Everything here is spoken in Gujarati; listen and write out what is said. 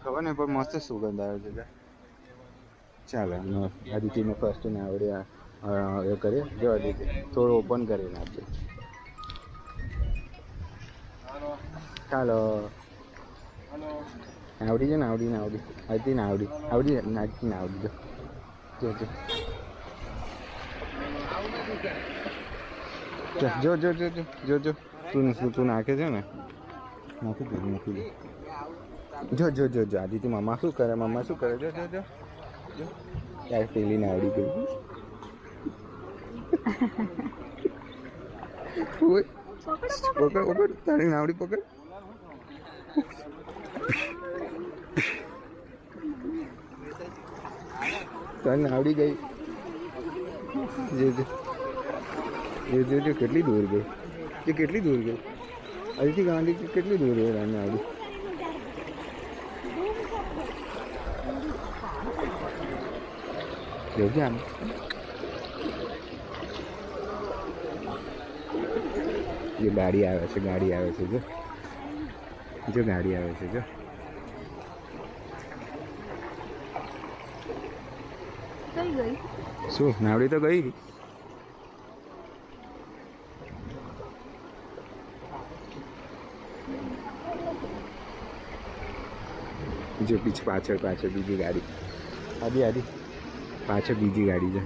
ખબર નહીં પણ મસ્ત સુગંધ આવે છે. ચાલો આદિત્યને ફર્સ્ટ ને આવડે એ કરીએ. જો આદિત્ય થોડું ઓપન કરી નાખજો. ચાલો આવડી છે ને આવડી આદિત્ય ને આવડી જો તું નાખે છે ને મૂકી દે. જો આદિત્ય મમ્મા શું કરે જો યાર પેલી ને આવડી ગઈ. પકડ તારી નાવડી પકડ. તારી આવડી ગઈ. જો કેટલી દૂર ગઈ. અહીંથી ગાંધી કેટલી દૂર ગઈ તારી આવડી. જોજે આમ જે ગાડી આવે છે જો ગાડી આવે છે જો. શું નાવડી તો ગઈ. જો પાછળ બીજી ગાડી આદિ પાછળ બીજી ગાડી છે.